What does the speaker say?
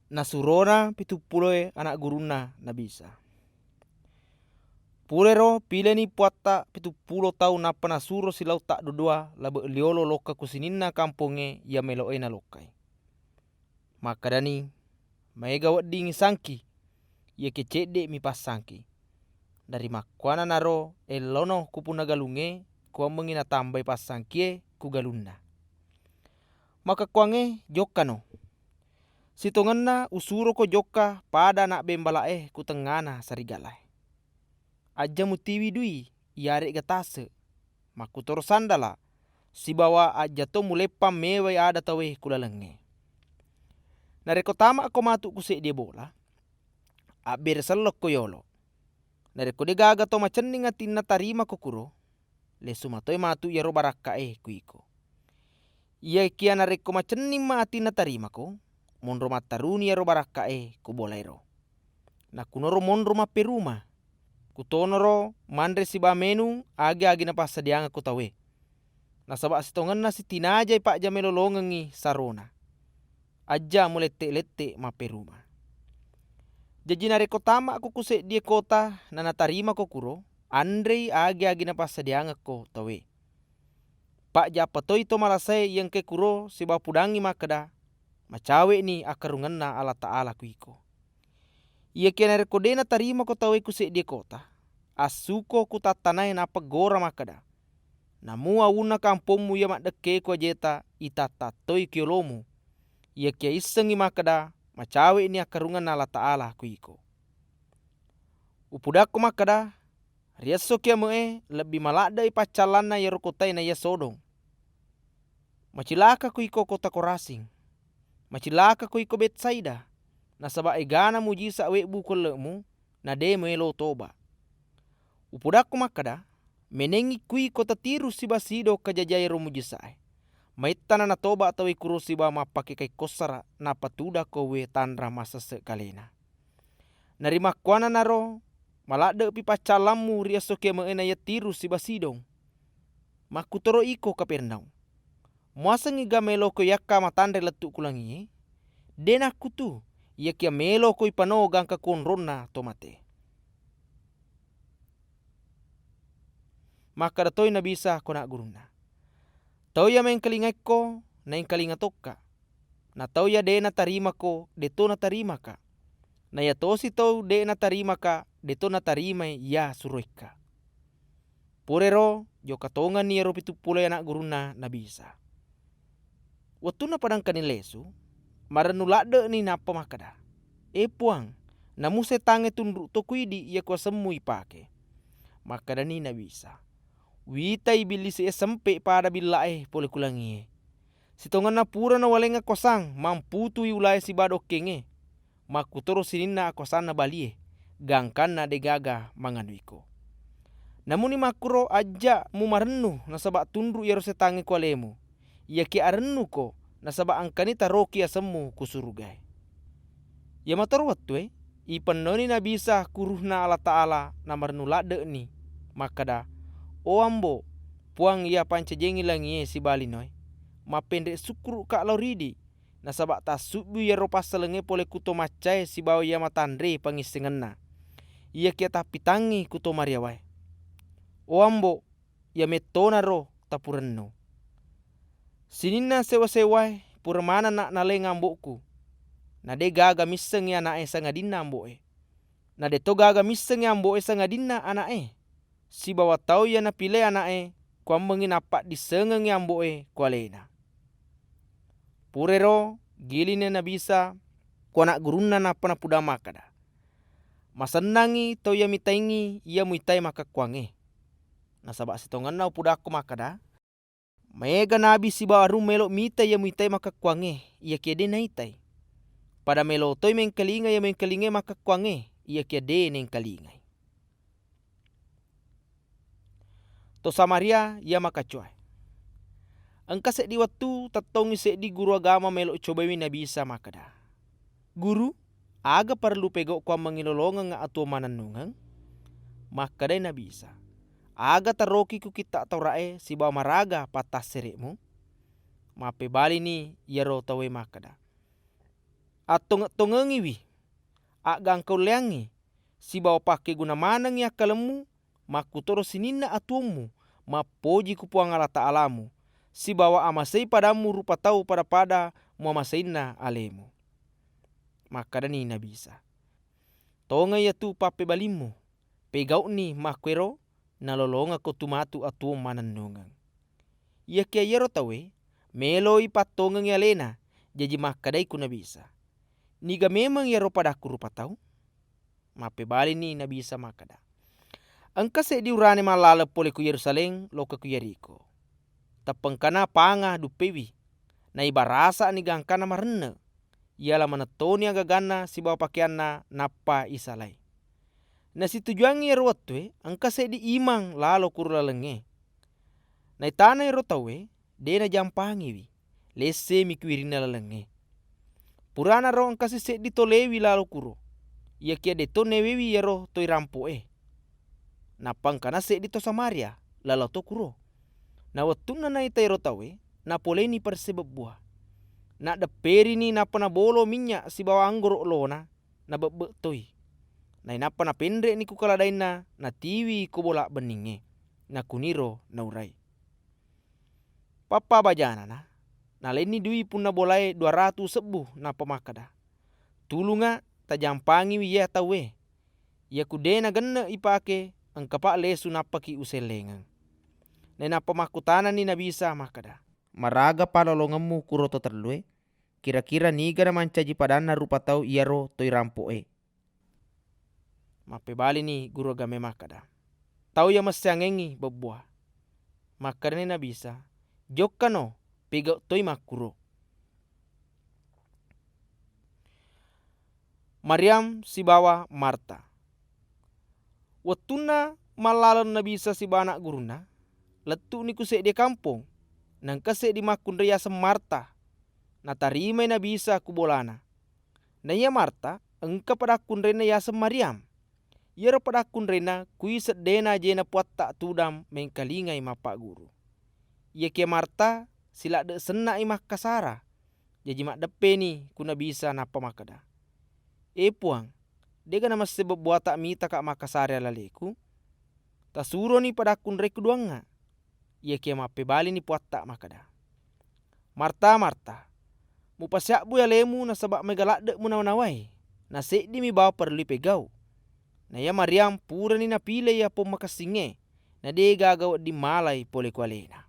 Nasurona pituppuloé anak gurunna Nabi Isa. Purero pileni puatta 70 tahun napa nasuro silau tak dudua labe liolo loka kusininna kamponge ia meloena lokai. Maka dani maega weddingi sangki ia kecede mi pas sangki. Dari makwana naro elono kupuna galunge kuwa mengina tambai pas sangkie ku galunna. Maka kuange jokano. Sitongenna usuro ko joka pada anak bembalae ku tengana sarigalae. Aja mutiwi dui iare gatase. Makutoro sandala sibawa aja to mulepa mewe ada tawe kulalenge. Nareko tama ko matu kuse dia bola. Aber selok ko yolo. Nareko de gaga to macening atin na tarima ko kuro. Lesu matoi matu yaro barakae kuiko. Ia kia nareko macening ma atin na tarima ko. Monro mataruni yaro barakae ku bolero. Na kunoro monro mape rumah. Kutonoro mandre si bamenu agi na pasadianga ku tawe. Nasaba sitongenna si tinajai pak jamelolongengi sarona. Aja mulete-lete mape rumah. Jaji nareko tama aku kuse dia kota na natarima ko kuro. Andrei agi na pasadianga ko tawe. Pak japatoi to malasai yang ke kuro si bapudangi makada. Macawe ni akarungenna ala ta'ala kuiko. Ia kena rekodena tarima ko tawe kuse dia kota. Asuko ku tatanai napa gora makada. Namu awuna kampomu ia makdeke ko jeta itatatoi kiolomu. Ia kia isengi makada macawe ni akarungan ala ta'ala kuiko. Upudako makada riaso kia mee lebih malada ipacalana ya rokotai na ya sodong. Macilaka kuiko kota Korasing. Macilaka kuiko Betsaida. Nasaba egana mujisa webu kolemu na de melo toba. Upudako makada menengi kui kota tiru siba sido kajajai ro mujisae. Maitana na toba atau ikuro siba mapake kai kosara na patuda kowe tanra masa sekalena. Narima kuana naro malada pipacalamu riaso kia meena ya tiru siba sidong. Makutoro iko Kapernau. Muasa ngiga melo ko yakka matandre letu kulangi. Dena kutu ia kia melo ko ipano gangka konrona tomate. Maka datoi Nabi Isa kona gurunna. Tau ya main kalingai ko na kalinga toka. Na tau ya de na tarima ko de to na tarima ka. Na ya tosi tau de na tarima ka de to na tarima ya suroika. Purero jo katonga ni ero pituppuloé anak gurunna Nabi Isa. Watuna padang kanilesu marenulade ni napa makada. Puang namu setange tunru to kuidi ia ko semui pake. Makada ni Nabi Isa. Wita ibilisi sempe pada bilae pole kulangi. Sitongan pura na walenga kosang mamputu iulai si badok kenge. Makutoro sininna kosana balie. Gangkan na degaga manganuiko. Namun ni makuro aja mu marenu nasaba tundru yaro setange kualemu. Ia ki arenu ko nasaba angkani taroki asemu kusurugai. Ya mator watwe ipenoni Nabi Isa kuruhna ala ta'ala na marenu lade ni. Makada o ambo puang ia pancejengi langie si balinoi. Mapendek sukru ka lauridi. Nasaba tasubu ya ro pasalenge pole kuto macae si bawa ia matandre pangisengenna. Ia kia tapitangi kuto mariawai. O ambo ia metona ro tapurenno. Sinina sewa-sewai puremana nak nalenga amboku. Nade gaga misengi anae sangadina amboe. Nade to gaga misengi amboe sangadina anae. Si bawa tau ya napile anae kwa menginapak disengengi amboe kualena. Purero giline Nabi Isa kwa nak gurunna napa na puda makada. Masenangi tau ya mitaingi ia muitai maka kuange. Nasaba sitongan na pudako makada. Maega nabi si bawa rum melo mitai ya muitai maka kuange ia kia de naitai. Pada melo toi mengkelinga ya mengkelinge maka kuange ia kia de nengkelingai. To Samaria ia makacuaé. Engka di waktu tatongi di guru agama melo cobawi Nabi Isa makada. Guru, aga perlu pegok kwa mengilolongan nga atu mananungang. Makada Nabi Isa. Aga taroki ku kita taurae si bawa maraga patah serekmu. Mape bali ni yaro tawe makada. Atong-tongengi wi, agang kau leangi, sibawa pake guna manang ya kalemu, maku toro sininna atumu, mapoji kupuang Allah Ta'alamu, sibawa amasei padamu rupa tau pada muamaseina alemu. Maka dani Nabi Isa, tonga ya tu pape balimu, pegau ni makwero, nalolonga ko tumatu atuum manannungang. Ia kia yero tawe, meloi patongang ya lena, jaji makadai ku Nabi Isa. Niga memang yero padaku rupa tau, mape bali ni Nabi Isa makada. Angkase diurane malala pole ku Yerusalem loka ku Yeriko. Tapengkana panga dupewi, na ibarasa ni gangkana marenne, ialah menetoni agagana sibawa pakaianna napa isalai. Na situjuangi ero watwe, angkase di imang lalo kurulalenge. Na itana ero tawe, dena jampangi wi, lese mikwirina lalenge. Purana ro angkase se ditolewi lalo kuro, ia kia deto newewi ero toi rampoe. Napangkana se dito Samaria, lalau to kuro. Na watuna na ita ero tawe, na poleni persebab buah. Na deperi ni napa na bolo minyak sibawa anggoro lona, na bebe toi. Na inapa na pendre ni kukaladaina, na tiwi kubola beninge, na kuniro na urai. Papa bajana na leni dui pun na bolai 200 sebuh na pemakada. Tulunga tajampangi wiya tawe. Ia kudena genna ipake angkapa lesu napaki uselengang. Nena pemakutana ni Nabi Isa makada. Maraga palolongemu kuroto terlue. Kira-kira niga na mancaji padana rupa tau iaro toi rampoe. Mape bali ni guru agame makada. Tau ya masyangengi bebuah. Makada ni Nabi Isa. Jokkano pegau toi makuro. Mariam sibawa Marta. Watuna malalan Nabi Isa sibawa anak gurunna, letu ni kusek di kampung, nang kasek di makun riasa Marta, na tarimai Nabi Isa kubolana. Na ia Marta, engka pada kun rena yasa Mariam. Ia pada kun rena kui sedena jena puat tak tudam mengkalingai mapa guru. Ia kia Marta sila de sena imah kasara, jadi mak depe ni ku Nabi Isa napa makada. Puang, dega nama sebab buat tak mita kak makasara laleku, tasuro ni pada kun reku duanga. Ia kia mape bali ni puat tak makada. Marta, Marta, mupasyak bu ya lemu na sebab megalak dek munawai, na sekdi mi bawa perlu pegau. Na ya Mariam pura ni napile ya pom makasinge, na dega gawat di malai pole kualena.